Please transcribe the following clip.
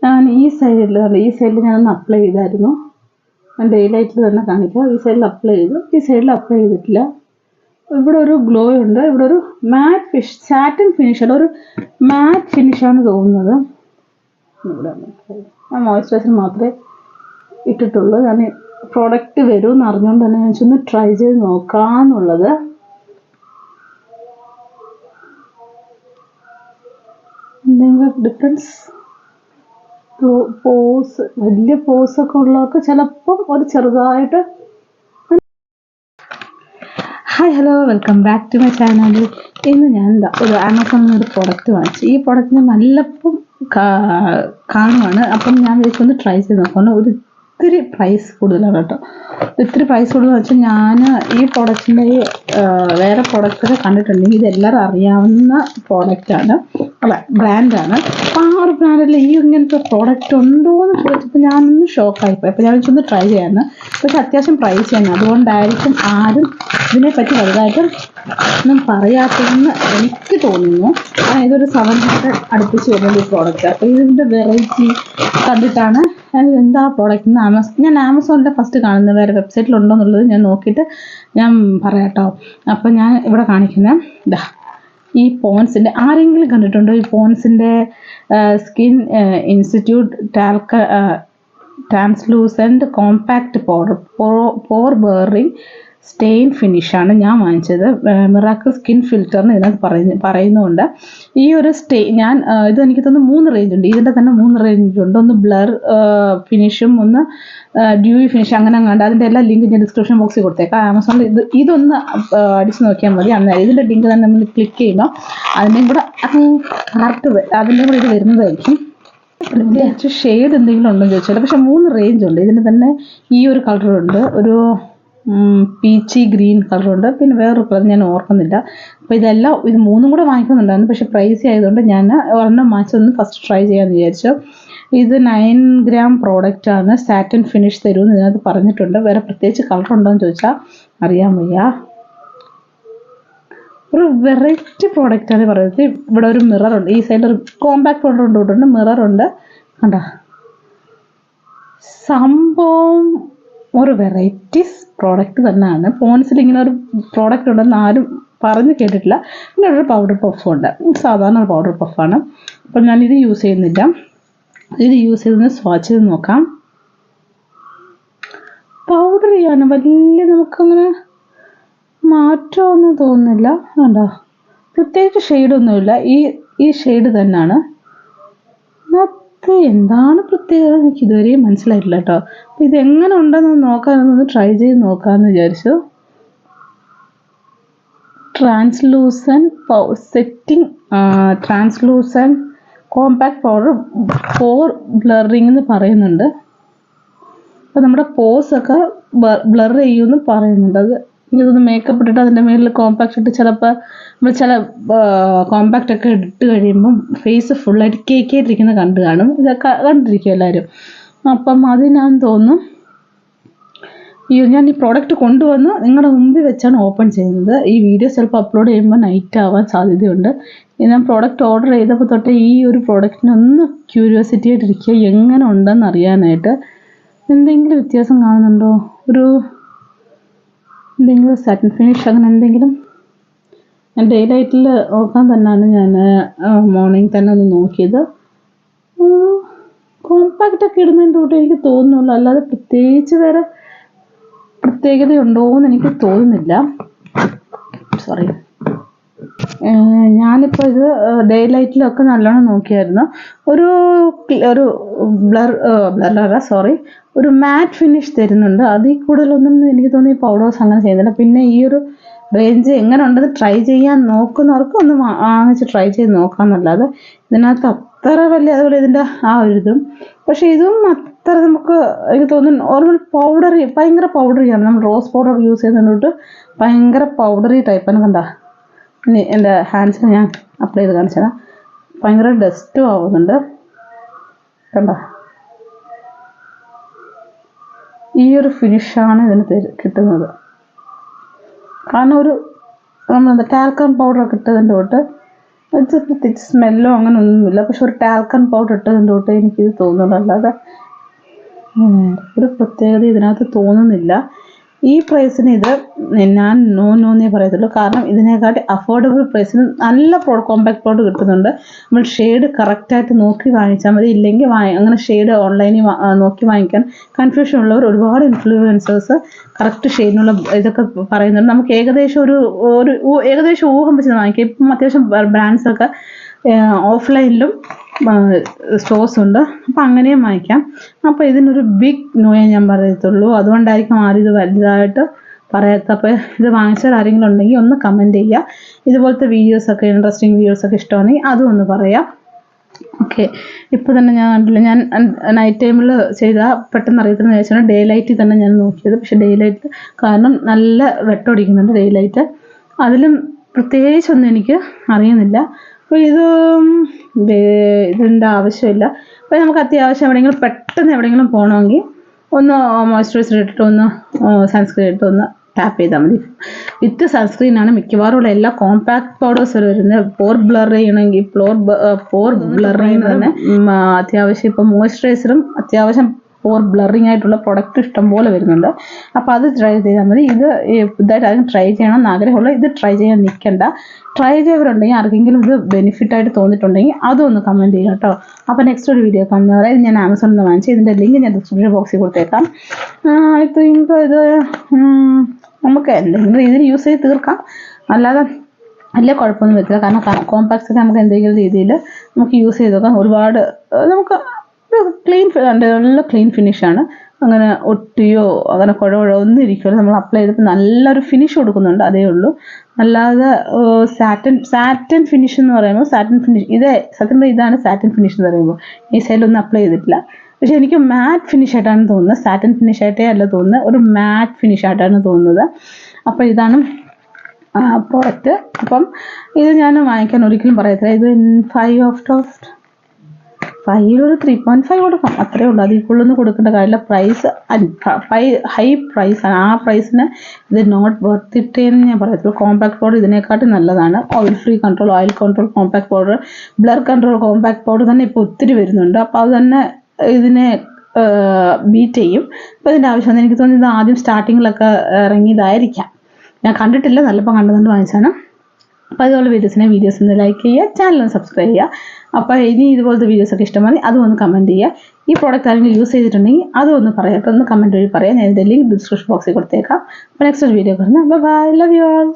ഞാൻ ഈ സൈഡിൽ ഞാനൊന്ന് അപ്ലൈ ചെയ്തായിരുന്നു. ഞാൻ ഡേ ലൈറ്റിൽ തന്നെ കാണിക്കാം. ഈ സൈഡിൽ അപ്ലൈ ചെയ്തു, ഈ സൈഡിൽ അപ്ലൈ ചെയ്തിട്ടില്ല. ഇവിടെ ഒരു ഗ്ലോ ഉണ്ട്, ഇവിടെ ഒരു സാറ്റിൻ ഫിനിഷ് അല്ല, ഒരു മാറ്റ് ഫിനിഷാണ് തോന്നുന്നത്. ഇവിടെ ഞാൻ മോയ്സ്ചറൈസർ മാത്രമേ ഇട്ടിട്ടുള്ളൂ. ഞാൻ പ്രോഡക്റ്റ് വരുമെന്ന് അറിഞ്ഞുകൊണ്ട് തന്നെ ഞാൻ ഒന്ന് ട്രൈ ചെയ്ത് നോക്കാമെന്നുള്ളത്. എന്തെങ്കിലും ഡിഫറൻസ് പോസ്, വലിയ പോസൊക്കെ ഉള്ളവർക്ക് ചിലപ്പം ഒരു ചെറുതായിട്ട്. Hi hello, welcome back to my channel. ഇന്ന് ഞാൻ ഒരു ആമസോണിൽ നിന്ന് ഒരു പ്രോഡക്റ്റ് വാങ്ങിച്ചു. ഈ പ്രോഡക്റ്റിന് നല്ലപ്പം കാണുവാണ്. അപ്പം ഞാൻ വിളിച്ചൊന്ന് ട്രൈ ചെയ്ത് നോക്കണം. ഒത്തിരി പ്രൈസ് കൂടുതലാണ് കേട്ടോ. ഇത്തിരി പ്രൈസ് കൂടുതലെന്ന് വെച്ചാൽ ഞാൻ ഈ പ്രോഡക്റ്റിൻ്റെ വേറെ പ്രോഡക്റ്റൊക്കെ കണ്ടിട്ടുണ്ടെങ്കിൽ ഇതെല്ലാവരും അറിയാവുന്ന പ്രോഡക്റ്റാണ്, അല്ല ബ്രാൻഡാണ്. അപ്പോൾ ആ ഒരു ബ്രാൻഡിൽ ഈ ഇങ്ങനത്തെ പ്രോഡക്റ്റ് ഉണ്ടോ എന്ന് ചോദിച്ചപ്പോൾ ഞാനൊന്ന് ഷോക്കായിപ്പോയി. അപ്പോൾ ഞാൻ വെച്ചൊന്ന് ട്രൈ ചെയ്യാമെന്ന്. പക്ഷെ അത്യാവശ്യം പ്രൈസ് തന്നെ, അതുകൊണ്ടായിരിക്കും ആരും ഇതിനെപ്പറ്റി വലുതായിട്ട് ഒന്നും പറയാത്തതെന്ന് എനിക്ക് തോന്നുന്നു. ഇതൊരു 700 അടുപ്പിച്ച് വരുന്ന ഒരു പ്രോഡക്റ്റ്. അപ്പോൾ ഇതിൻ്റെ വെറൈറ്റി കണ്ടിട്ടാണ് എന്താ പ്രോഡക്റ്റ് ഞാൻ ആമസോണിൻ്റെ ഫസ്റ്റ് കാണുന്നത്. വേറെ വെബ്സൈറ്റിലുണ്ടോ എന്നുള്ളത് ഞാൻ നോക്കിയിട്ട് ഞാൻ പറയാം കേട്ടോ. അപ്പോൾ ഞാൻ ഇവിടെ കാണിക്കുന്ന ഈ പോൺസിൻ്റെ, ആരെങ്കിലും കണ്ടിട്ടുണ്ടോ ഈ പോൺസിൻ്റെ skin institute translucent compact powder pore bearing stain ഫിനിഷാണ് ഞാൻ വാങ്ങിച്ചത്. മിറാക്കിൾ സ്കിൻ ഫിൽറ്ററിന് ഇതിനകത്ത് പറയുന്നുണ്ട്. ഈ ഒരു ഇത് എനിക്ക് തോന്നുന്നു 3 റേഞ്ച് ഉണ്ട്. ഇതിൻ്റെ തന്നെ 3 റേഞ്ച് ഉണ്ട്. ഒന്ന് ബ്ലർ ഫിനിഷും, ഒന്ന് ഡ്യൂയി ഫിനിഷ്, അങ്ങനെ കണ്ട് അതിൻ്റെ എല്ലാ ലിങ്ക് ഞാൻ ഡിസ്ക്രിപ്ഷൻ ബോക്സിൽ കൊടുത്തേക്കാം. ആമസോണിൽ ഇതൊന്ന് അടിച്ച് നോക്കിയാൽ മതി. അന്നേരം ഇതിൻ്റെ ലിങ്ക് തന്നെ നമ്മൾ ക്ലിക്ക് ചെയ്യുമ്പോൾ അതിൻ്റെയും കൂടെ അതിൻ്റെയും കൂടെ ഇത് വരുന്നതായിരിക്കും. ഇതിൻ്റെ ഷെയ്ഡ് എന്തെങ്കിലും ഉണ്ടെന്ന് ചോദിച്ചാൽ, പക്ഷെ 3 റേഞ്ച് ഉണ്ട്. ഇതിന് തന്നെ ഈ ഒരു കളറുണ്ട്, ഒരു പീച്ചി ഗ്രീൻ കളറുണ്ട്, പിന്നെ വേറൊരു കളർ ഞാൻ ഓർക്കുന്നില്ല. അപ്പോൾ ഇത് 3 കൂടെ വാങ്ങിക്കുന്നുണ്ടായിരുന്നു. പക്ഷേ പ്രൈസി ആയതുകൊണ്ട് ഞാൻ ഒരെണ്ണം വാങ്ങിച്ചതൊന്ന് ഫസ്റ്റ് ട്രൈ ചെയ്യാമെന്ന് വിചാരിച്ചു. ഇത് 9 ഗ്രാം പ്രോഡക്റ്റാണ്. സാറ്റിൻ ഫിനിഷ് തരുമെന്ന് ഇതിനകത്ത് പറഞ്ഞിട്ടുണ്ട്. വേറെ പ്രത്യേകിച്ച് കളറുണ്ടോ എന്ന് ചോദിച്ചാൽ അറിയാൻ വയ്യ. ഒരു വെറൈറ്റി പ്രോഡക്റ്റാണ് പറയുന്നത്. ഇവിടെ ഒരു മിററുണ്ട്, ഈ സൈഡിൽ ഒരു കോമ്പാക്ട് പൗഡർ കൊണ്ടുപോയിട്ടുണ്ട്, മിററുണ്ട്. കണ്ടോ, സംഭവം ഒരു വെറൈറ്റി പ്രോഡക്റ്റ് തന്നെയാണ്. പോൺസിൽ ഇങ്ങനെ ഒരു പ്രോഡക്റ്റ് ഉണ്ടെന്ന് ആരും പറഞ്ഞ് കേട്ടിട്ടില്ല. പിന്നെ ഒരു പൗഡർ പഫുണ്ട്, സാധാരണ ഒരു പൗഡർ പഫാണ്. അപ്പം ഞാനിത് യൂസ് ചെയ്യുന്നില്ല. ഇത് യൂസ് ചെയ്തൊന്ന് സ്വാച്ച് ചെയ്ത് നോക്കാം. പൗഡർ ചെയ്യാണ് വലിയ നമുക്കങ്ങനെ മാറ്റമൊന്നും തോന്നുന്നില്ല. കണ്ടോ, പ്രത്യേകിച്ച് ഷെയ്ഡൊന്നുമില്ല. ഈ ഷെയ്ഡ് തന്നെയാണ്. എന്താണ് പ്രത്യേകത എനിക്ക് ഇതുവരെയും മനസ്സിലായിട്ടില്ല കേട്ടോ. അപ്പോൾ ഇതെങ്ങനെ ഉണ്ടെന്ന് നോക്കാനൊന്ന് ട്രൈ ചെയ്ത് നോക്കാമെന്ന് വിചാരിച്ചു. Translucent compact powder for blurring എന്ന് പറയുന്നുണ്ട്. അപ്പോൾ നമ്മുടെ പോസൊക്കെ ബ്ലർ ചെയ്യുമെന്ന് പറയുന്നുണ്ട്. അത് എനിക്കൊന്ന് മേക്കപ്പ് ഇട്ടിട്ട് അതിൻ്റെ മേലിൽ കോമ്പാക്ട് ഇട്ട് ചിലപ്പോൾ നമ്മൾ ചില കോമ്പാക്റ്റ് ഒക്കെ ഇട്ട് കഴിയുമ്പം ഫേസ് ഫുള്ളായിട്ട് കേക്കായിട്ടിരിക്കുന്നത് കാണും. ഇതൊക്കെ കണ്ടിരിക്കും എല്ലാവരും. അപ്പം അതിനാന്ന് തോന്നുന്നു ഞാൻ ഈ പ്രോഡക്റ്റ് കൊണ്ടുവന്ന് നിങ്ങളുടെ മുമ്പിൽ വെച്ചാണ് ഓപ്പൺ ചെയ്യുന്നത്. ഈ വീഡിയോ ചിലപ്പോൾ അപ്ലോഡ് ചെയ്യുമ്പോൾ നൈറ്റ് ആവാൻ സാധ്യതയുണ്ട്. ഞാൻ പ്രോഡക്റ്റ് ഓർഡർ ചെയ്തപ്പോൾ തൊട്ട് ഈ ഒരു പ്രോഡക്റ്റിനൊന്ന് ക്യൂരിയോസിറ്റി ആയിട്ടിരിക്കുക, എങ്ങനെ ഉണ്ടെന്ന് അറിയാനായിട്ട്. എന്തെങ്കിലും വ്യത്യാസം കാണുന്നുണ്ടോ, എന്തെങ്കിലും സാറ്റിൻ ഫിനിഷ് അങ്ങനെ എന്തെങ്കിലും. ഞാൻ ഡേ ലൈറ്റിൽ നോക്കാൻ തന്നെയാണ് ഞാൻ മോർണിംഗ് തന്നെ ഒന്ന് നോക്കിയത്. കോമ്പാക്റ്റൊക്കെ ഇടുന്നതിൻ്റെ കൂടെ എനിക്ക് തോന്നുന്നുള്ളൂ, അല്ലാതെ പ്രത്യേകിച്ച് വേറെ പ്രത്യേകതയുണ്ടോ എന്ന് എനിക്ക് തോന്നുന്നില്ല. സോറി, ഞാനിപ്പോൾ ഇത് ഡേ ലൈറ്റിലൊക്കെ നല്ലോണം നോക്കിയായിരുന്നു. ഒരു മാറ്റ് ഫിനിഷ് തരുന്നുണ്ട്. അതിൽ കൂടുതലൊന്നും എനിക്ക് തോന്നി പൗഡേഴ്സ് അങ്ങനെ ചെയ്യുന്നില്ല. പിന്നെ ഈ ഒരു റേഞ്ച് എങ്ങനെ ഉണ്ടെന്ന് ട്രൈ ചെയ്യാൻ നോക്കുന്നവർക്ക് ഒന്ന് വാങ്ങിച്ച് ട്രൈ ചെയ്ത് നോക്കാമെന്നല്ലാതെ ഇതിനകത്ത് അത്ര വലിയ അതുപോലെ ഇതിൻ്റെ ആ ഒരു ഇതും. പക്ഷേ ഇതും അത്ര നമുക്ക് എനിക്ക് തോന്നുന്നു നോർമൽ ഭയങ്കര പൗഡറിയാണ്. നമ്മൾ റോസ് പൗഡർ യൂസ് ചെയ്യുന്നതുകൊണ്ട് ഭയങ്കര പൗഡറി ടൈപ്പാണ്. കണ്ടോ, ഇനി എൻ്റെ ഹാൻഡ്സിന് ഞാൻ അപ്ലൈ ചെയ്ത് കാണിച്ചത് ഭയങ്കര ഡസ്റ്റും ആവുന്നുണ്ട്. കണ്ടോ, ഈ ഒരു ഫിനിഷാണ് ഇതിന് കിട്ടുന്നത്. കാരണം നമ്മളെന്താ ടാൽക്കം പൗഡറൊക്കെ ഇട്ടതിൻ്റെ തൊട്ട് ഇത് പ്രത്യേകിച്ച് സ്മെല്ലോ അങ്ങനെ ഒന്നുമില്ല. പക്ഷെ ഒരു ടാൽക്കൺ പൗഡർ ഇട്ടതിൻ്റെ തൊട്ട് എനിക്കിത് തോന്നുന്നു. അല്ലാതെ ഒരു പ്രത്യേകത ഇതിനകത്ത് തോന്നുന്നില്ല. ഈ പ്രൈസിന് ഇത് ഞാൻ നോന്നേ പറയത്തുള്ളൂ. കാരണം ഇതിനെക്കാട്ടി അഫോർഡബിൾ പ്രൈസിന് നല്ല കോമ്പാക്ട് പൗഡർ കിട്ടുന്നുണ്ട്. നമ്മൾ ഷെയ്ഡ് കറക്റ്റായിട്ട് നോക്കി വാങ്ങിച്ചാൽ മതി. ഇല്ലെങ്കിൽ അങ്ങനെ ഷെയ്ഡ് ഓൺലൈനിൽ നോക്കി വാങ്ങിക്കാൻ കൺഫ്യൂഷൻ ഉള്ളവർ ഒരുപാട് ഇൻഫ്ലുവൻസേഴ്സ് കറക്റ്റ് ഷെയ്ഡിനുള്ള ഇതൊക്കെ പറയുന്നുണ്ട്. നമുക്ക് ഏകദേശം ഏകദേശം ഊഹം വെച്ച് വാങ്ങിക്കാം. ഇപ്പം അത്യാവശ്യം ബ്രാൻഡ്സൊക്കെ ഓഫ്ലൈനിലും സ്റ്റോഴ്സ് ഉണ്ട്. അപ്പം അങ്ങനെയും വാങ്ങിക്കാം. അപ്പോൾ ഇതിനൊരു ബിഗ് നോയെ ഞാൻ പറയത്തുള്ളൂ. അതുകൊണ്ടായിരിക്കും ആരും ഇത് വലുതായിട്ട് പറയാത്ത. അപ്പോൾ ഇത് വാങ്ങിച്ചാൽ ആരെങ്കിലും ഉണ്ടെങ്കിൽ ഒന്ന് കമൻറ്റ് ചെയ്യുക. ഇതുപോലത്തെ വീഡിയോസൊക്കെ ഇൻട്രസ്റ്റിംഗ് വീഡിയോസൊക്കെ ഇഷ്ടമാണെങ്കിൽ അതും ഒന്ന് പറയാം. ഓക്കെ, ഇപ്പോൾ തന്നെ ഞാൻ കണ്ടില്ല. ഞാൻ നൈറ്റ് ടൈമിൽ ചെയ്താൽ പെട്ടെന്ന് അറിയത്തില്ലെന്ന് വെച്ചാൽ ഡേ ലൈറ്റിൽ തന്നെ ഞാൻ നോക്കിയത്. പക്ഷേ ഡേ ലൈറ്റ് കാരണം നല്ല വെട്ടമടിക്കുന്നുണ്ട് ഡേ ലൈറ്റ്. അതിലും പ്രത്യേകിച്ചൊന്നും എനിക്ക് അറിയുന്നില്ല. അപ്പോൾ ഇതിൻ്റെ ആവശ്യമില്ല. അപ്പോൾ നമുക്ക് അത്യാവശ്യം എവിടെയെങ്കിലും പെട്ടെന്ന് എവിടെയെങ്കിലും പോകണമെങ്കിൽ ഒന്ന് മോയ്സ്ചറൈസർ ഇട്ടിട്ട് ഒന്ന് സൺസ്ക്രീൻ ഇട്ട് ഒന്ന് ടാപ്പ് ചെയ്താൽ മതി. വിത്ത് സൺസ്ക്രീനാണ് മിക്കവാറും ഉള്ള എല്ലാ കോമ്പാക്ട് പൗഡേഴ്സ് വരുന്നത്. പോർ ബ്ലർ ചെയ്യണമെങ്കിൽ പോർ ബ്ലർ ചെയ്യുന്നത് തന്നെ അത്യാവശ്യം ഇപ്പോൾ മോയ്സ്ചറൈസറും അത്യാവശ്യം പോർ ബ്ലറിങ് ആയിട്ടുള്ള പ്രൊഡക്റ്റ് ഇഷ്ടംപോലെ വരുന്നുണ്ട്. അപ്പോൾ അത് ട്രൈ ചെയ്താൽ മതി. ഇത് പുതുതായിട്ട് ആരും ട്രൈ ചെയ്യണം എന്ന് ആഗ്രഹമുള്ള ഇത് ട്രൈ ചെയ്യാൻ നിൽക്കണ്ട. ട്രൈ ചെയ്തവരുണ്ടെങ്കിൽ ആർക്കെങ്കിലും ഇത് ബെനിഫിറ്റ് ആയിട്ട് തോന്നിയിട്ടുണ്ടെങ്കിൽ അതും ഒന്ന് കമൻറ്റ് ചെയ്യാം കേട്ടോ. അപ്പോൾ നെക്സ്റ്റ് ഒരു വീഡിയോ കാണുന്നവരെ ഇത് ഞാൻ ആമസോണിൽ നിന്ന് വാങ്ങിച്ചു. ഇതിൻ്റെ ലിങ്ക് ഞാൻ ഡിസ്ക്രിപ്ഷൻ ബോക്സിൽ കൊടുത്തേക്കാം. ഐ തിങ്ക് ഇത് നമുക്ക് എന്തെങ്കിലും രീതിയിൽ യൂസ് ചെയ്ത് തീർക്കാം. അല്ലാതെ വലിയ കുഴപ്പമൊന്നും വരില്ല. കാരണം കോമ്പാക്ട്സ് ഒക്കെ നമുക്ക് എന്തെങ്കിലും രീതിയിൽ നമുക്ക് യൂസ് ചെയ്ത് നോക്കാം. ഒരുപാട് നമുക്ക് നല്ല ക്ലീൻ ഫിനിഷാണ്. അങ്ങനെ ഒട്ടിയോ അങ്ങനെ കുഴവഴോ ഒന്നും ഇരിക്കുമല്ലോ. നമ്മൾ അപ്ലൈ ചെയ്തപ്പോൾ നല്ലൊരു ഫിനിഷ് കൊടുക്കുന്നുണ്ട്, അതേ ഉള്ളൂ. അല്ലാതെ സാറ്റൻ ഫിനിഷ് എന്ന് പറയുമ്പോൾ സാറ്റൻ ഫിനിഷ് സത്യം പറഞ്ഞാൽ ഇതാണ് സാറ്റൻ ഫിനിഷ് എന്ന് പറയുമ്പോൾ. ഈ സൈഡിലൊന്നും അപ്ലൈ ചെയ്തിട്ടില്ല. പക്ഷെ എനിക്ക് മാറ്റ് ഫിനിഷ് ആയിട്ടാണ് തോന്നുന്നത്. സാറ്റൻ ഫിനിഷ് ആയിട്ടേ അല്ല തോന്നുന്നത്, ഒരു മാറ്റ് ഫിനിഷ് ആയിട്ടാണ് തോന്നുന്നത്. അപ്പോൾ ഇതാണ് പ്രോഡക്റ്റ്. അപ്പം ഇത് ഞാൻ വാങ്ങിക്കാൻ ഒരിക്കലും പറയത്തില്ല. ഇത് 5 ഒരു 3.5 കൊടുക്കാം, അത്രയേ ഉള്ളൂ. അതിൽ കൂടുതലൊന്നും കൊടുക്കേണ്ട കാര്യമില്ല. പ്രൈസ് ഹൈ പ്രൈസാണ്. ആ പ്രൈസിന് ഇത് നോട്ട് വർത്ത് ഇറ്റ് എന്ന് ഞാൻ പറയത്തുള്ളൂ. കോമ്പാക്ട് പൗഡർ ഇതിനെക്കാട്ടും നല്ലതാണ്. Oil free control, oil control compact powder, blur control compact powder തന്നെ ഇപ്പോൾ ഒത്തിരി വരുന്നുണ്ട്. അപ്പോൾ അത് തന്നെ ഇതിനെ ബീറ്റ് ചെയ്യും. അപ്പോൾ ഇതിൻ്റെ ആവശ്യമാണ്. എനിക്ക് തോന്നുന്നത് ആദ്യം സ്റ്റാർട്ടിങ്ങിലൊക്കെ ഇറങ്ങിയതായിരിക്കാം. ഞാൻ കണ്ടിട്ടില്ല, നല്ലപ്പോൾ കണ്ടതുകൊണ്ട് വാങ്ങിച്ചാണ്. അപ്പോൾ അതുപോലെ വീഡിയോസ് ഒന്ന് ലൈക്ക് ചെയ്യുക, ചാനൽ സബ്സ്ക്രൈബ് ചെയ്യുക. അപ്പോൾ ഇനി ഇതുപോലത്തെ വീഡിയോസൊക്കെ ഇഷ്ടമായി അതും ഒന്ന് കമൻറ്റ് ചെയ്യുക. ഈ പ്രോഡക്റ്റ് ആരെങ്കിലും യൂസ് ചെയ്തിട്ടുണ്ടെങ്കിൽ അതും ഒന്ന് പറയാം. ഒന്ന് കമൻറ്റ് വഴി പറയാം. ഞാൻ ഇതിൻ്റെ ലിങ്ക് ഡിസ്ക്രിപ്ഷൻ ബോക്സിൽ കൊടുത്തേക്കാം. അപ്പോൾ നെക്സ്റ്റ് ഒരു വീഡിയോ കാണുന്നത്. Bye, love you all.